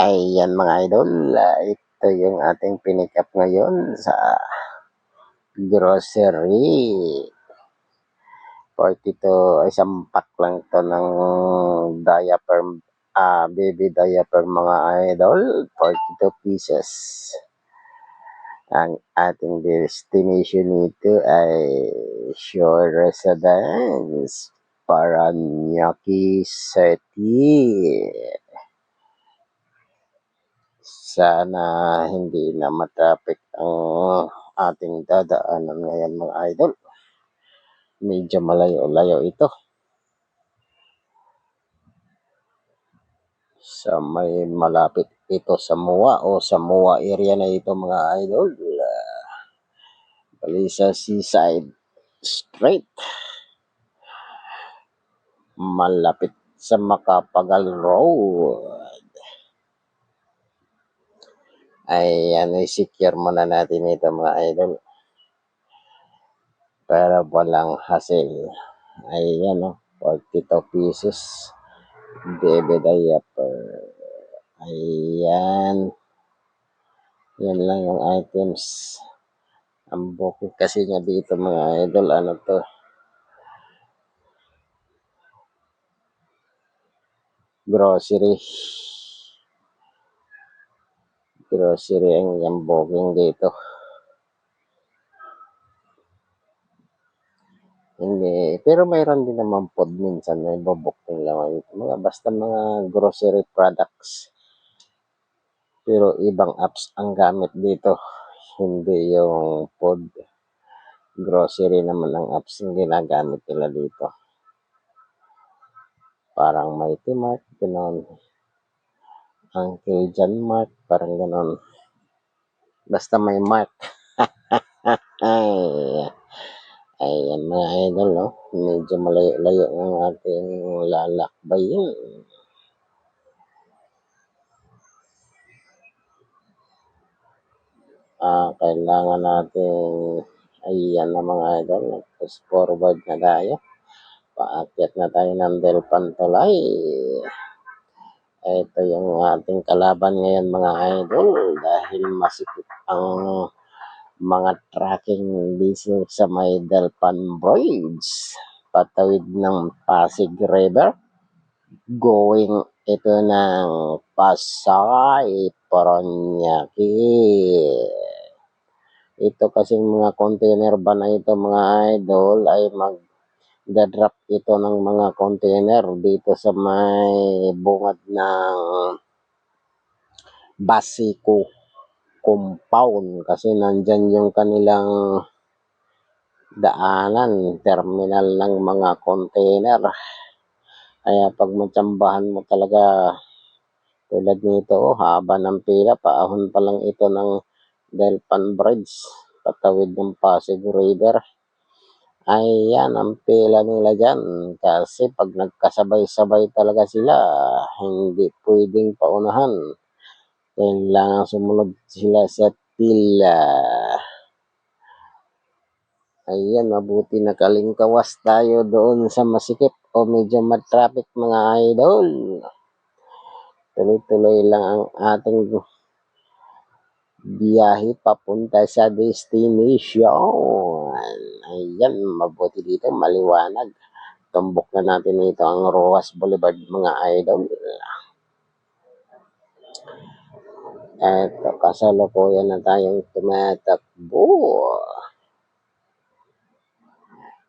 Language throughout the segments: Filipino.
Ayan mga idol, ito yung ating pinick up ngayon sa grocery. 42, isang pack lang to ng diaper, baby diaper mga idol, 42 pieces. Ang ating destination nito ay Shore Residence, Paranaque City. Sana hindi na matraffic ang ating dadaanan ngayon mga idol. Medyo malayo-layo ito. Sa may malapit ito sa MUA o sa MUA area na ito mga idol. Bali sa Seaside Street. Malapit sa Macapagal Road. Ayan, i-secure muna natin ito mga idol. Para walang hassle. Ayan o, 42 pieces. Baby diaper. Ayan. Yan lang yung items. Ang bukid kasi niya dito mga idol. Ano to? Grocery. Grocery ang yung booking dito. Hindi. Pero mayroon din naman pod minsan na ibabooking lang. Basta mga grocery products. Pero ibang apps ang gamit dito. Hindi yung pod. Grocery naman ang apps ang ginagamit nila dito. Parang Mighty Mart, gano'n. Uncle John Mart, parang gano'n. Basta may Mart. Ayan mga idol, no? Medyo malayo-layo ang ating lalakbayin. Kailangan natin, ayan na mga idol, push forward na tayo. Paakyat na tayo ng Del Pantolay. Ito yung ating kalaban ngayon mga idol dahil masikip ang mga tracking business sa may Delpan Bridge. Patawid ng Pasig River. Going ito ng Pasay, Paranaque. Ito kasing mga container ba na ito mga idol ay magdadrop ito ng mga container dito sa may bungad ng Basico compound kasi nandyan yung kanilang daanan, terminal ng mga container. Kaya pag matsambahan mo talaga tulad nito, haba ng pila, paahon pa lang ito ng Delpan Bridge, patawid ng Pasig River. Ayan ang pila nila dyan kasi pag nagkasabay-sabay talaga sila, hindi pwedeng paunahan. Kailangan sumunod sila sa pila. Ayan, mabuti nakalingkawas tayo doon sa masikip o medyo matraffic mga idol. Tuloy-tuloy lang ang ating biyahe papunta sa destination. Ayan, mabuti dito, maliwanag. Tumbok na natin ito ang Rojas Boulevard mga idol. Eto, kasalukuyan na tayong tumatakbo.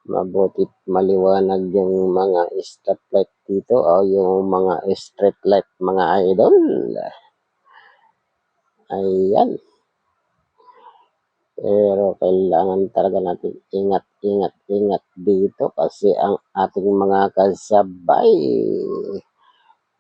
Mabutit maliwanag yung mga street light dito o yung mga street light mga idol. Ayan. Pero kailangan talaga natin ingat dito kasi ang ating mga kasabay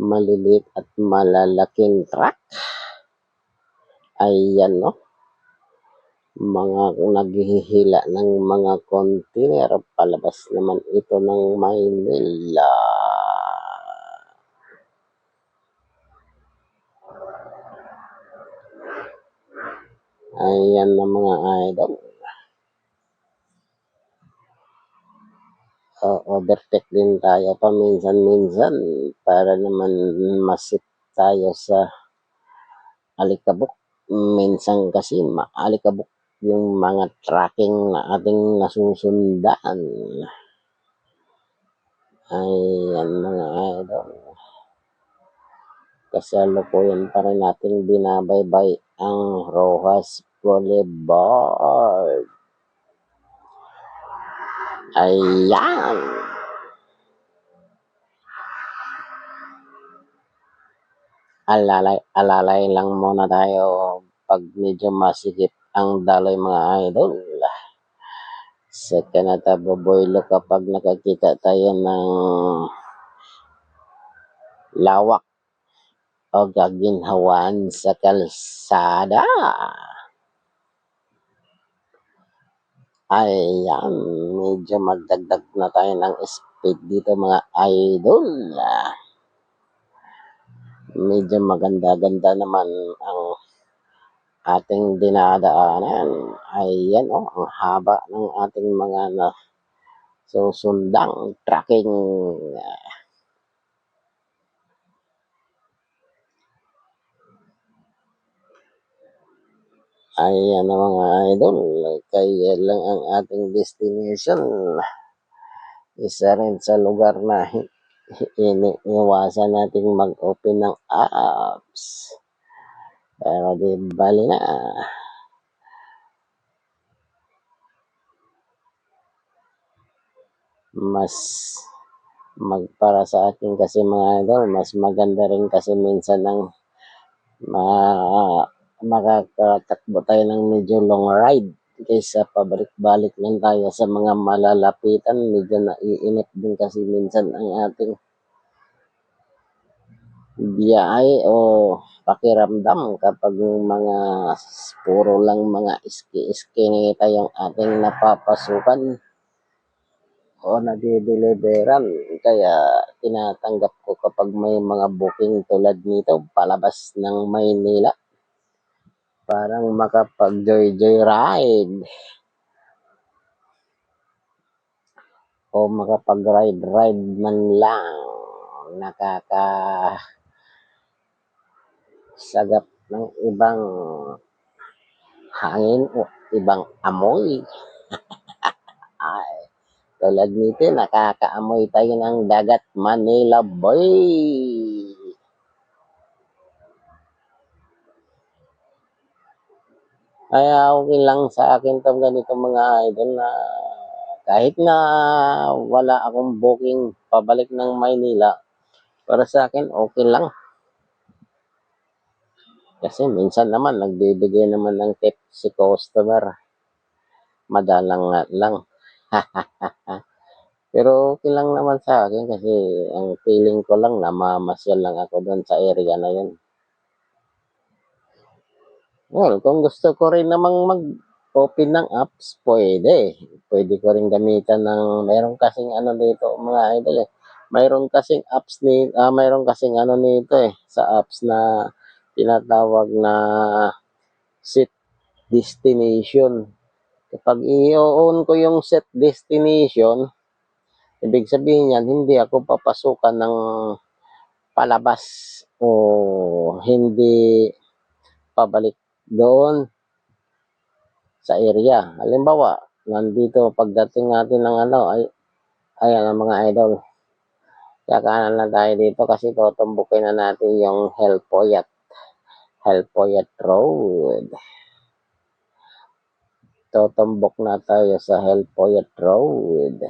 maliliit at malalaking truck. Ayan no. Mga naghihila ng mga container palabas naman ito ng Maynila. Ayan na mga idol. Overtake din tayo paminsan-minsan para naman masip tayo sa alikabok. Minsan kasi maalikabok yung mga tracking na ating nasusundan. Ayan mga idol. Kasalukuyan pa rin nating binabaybay ang Roxas Boulevard. Ayan. Alalay lang muna tayo pag medyo masikip ang daloy mga idol. Sa nataboboylo kapag nakakita tayo ng lawak o gaginhawan sa kalsada. Ayan, medyo magdagdag na tayo ng speed dito mga idol. Medyo maganda-ganda naman ang ating dinadaanan. Ayan ang haba ng ating mga susundang tracking. Ayan na mga idol, kaya lang ang ating destination. Isa rin sa lugar na iniiwasan nating mag-open ng apps. Pero di bali na. Mas para sa akin kasi mga idol, mas maganda rin kasi minsan ng makakatakbo tayo ng medyo long ride kaysa pabalik-balik lang tayo sa mga malalapitan. Medyo naiinip din kasi minsan ang ating biyahe o pakiramdam kapag mga puro lang mga iski-iskinita yung ating napapasukan o nadideliveran. Kaya tinatanggap ko kapag may mga booking tulad nito palabas ng Maynila. Parang makapag-joy ride o makapag-ride man lang. Nakakasagap ng ibang hangin o ibang amoy. Ay, tulad nito, nakakaamoy tayo ng dagat Manila Bay. Kaya okay lang sa akin itong ganito mga idol na kahit na wala akong booking pabalik ng Maynila, para sa akin okay lang. Kasi minsan naman nagbibigay naman ng tip si customer. Madalang nga lang. Pero okay lang naman sa akin kasi ang feeling ko lang namamasyal lang ako doon sa area na yun. Well, kung gusto ko rin namang mag-open ng apps, pwede. Pwede ko rin gamitan ng, mayroon kasing ano dito mga idol eh. Mayroon kasing apps mayroon kasing ano nito eh, sa apps na tinatawag na set destination. Kapag i-on ko yung set destination, ibig sabihin yan, hindi ako papasukan ng palabas o hindi pabalik doon sa area. Halimbawa, nandito pagdating natin ng ano, ayan ang mga idol. Kakanan na tayo dito kasi tutumbukin na natin yung Helpoyat Road. Tutumbok na tayo sa Helpoyat Road.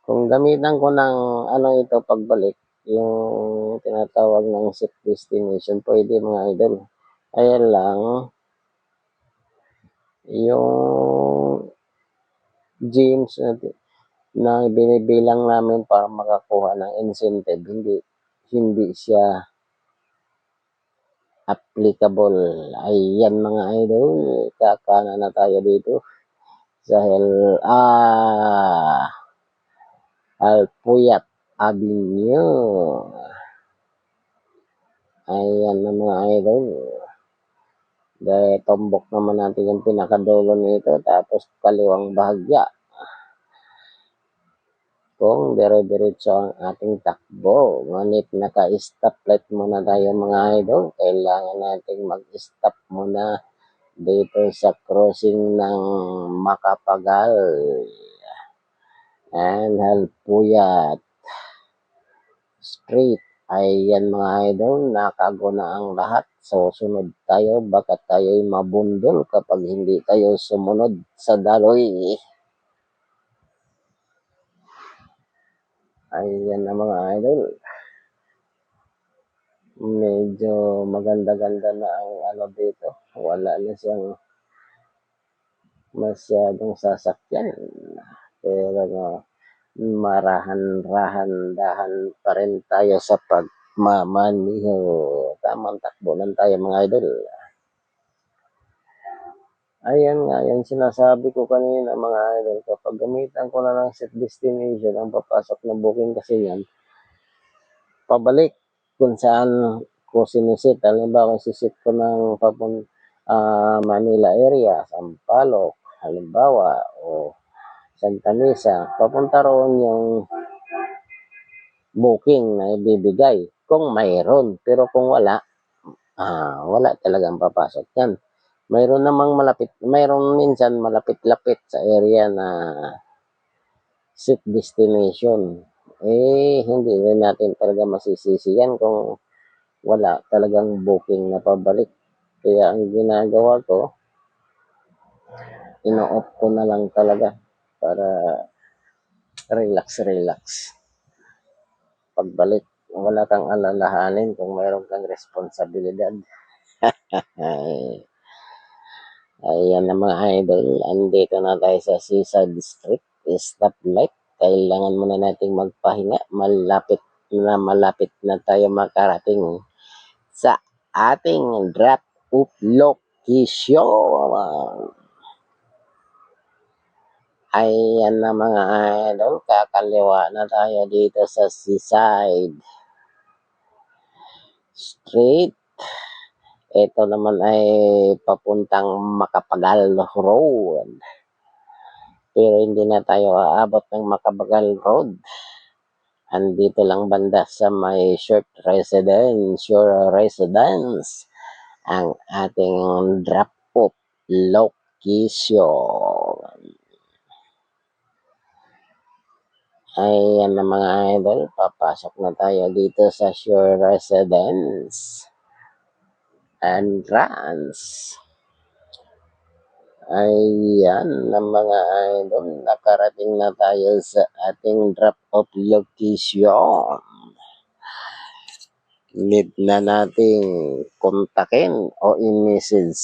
Kung gamitan ko ng ano ito pagbalik, yung tinatawag ng set destination, pwede mga idol. Ayan lang, yung gyms na binibilang namin para makakuha ng incentive, hindi siya applicable. Ayan mga idol, kakana na tayo dito sa Alpuyat Avenue. Ayan na mga idol. Dahil tombok naman natin yung pinakadulo nito, tapos kaliwang bahagya. kung dire-diretso ang ating takbo. Ngunit naka-stoplight muna tayo mga idol. Kailangan nating mag-stop muna dito sa crossing ng Macapagal and Halpuyat Street. Ayan mga idol, nakago na ang lahat. So, sunod tayo, baka tayo'y mabundol kapag hindi tayo sumunod sa daloy. Ayan na mga idol. Medyo maganda-ganda na ang ano dito. Wala na siyang masyadong sasakyan. Pero marahan-dahan pa rin tayo sa pagmamaniho. Tamang takbo lang tayo mga idol. Ayan nga, yan sinasabi ko kanina mga idol. Kapag gamitan ko na ng set destination, ang papasok na booking kasi yan, pabalik kung saan ko sinisit. Halimbawa, sisit ko ng Manila area, Sampaloc, halimbawa, o Santa Mesa, papunta roon yung booking na ibibigay kung mayroon. Pero kung wala, wala talagang papasok yan. Mayroon namang mayroon minsan malapit-lapit sa area na set destination. Hindi rin natin talaga masisisi yan kung wala talagang booking na pabalik. Kaya ang ginagawa ko, ino-off ko na lang talaga para relax. Pagbalik, wala kang alalahanin kung mayroon kang responsibilidad. Ayan na mga idol, andito na tayo sa Seaside Street, stoplight. Kailangan muna nating magpahinga, malapit na tayo makarating sa ating drop-off location. Ayan na mga idol, kakaliwa na tayo dito sa Seaside Street. Ito naman ay papuntang Macapagal Road. Pero hindi na tayo aabot ng Macapagal Road. Andito lang banda sa may Shore Residence ang ating drop-off location. Ayan na mga idol, papasok na tayo dito sa Shore Residence entrance. Ayan na mga idol, nakarating na tayo sa ating drop-off location. Need na nating kontakin o i-message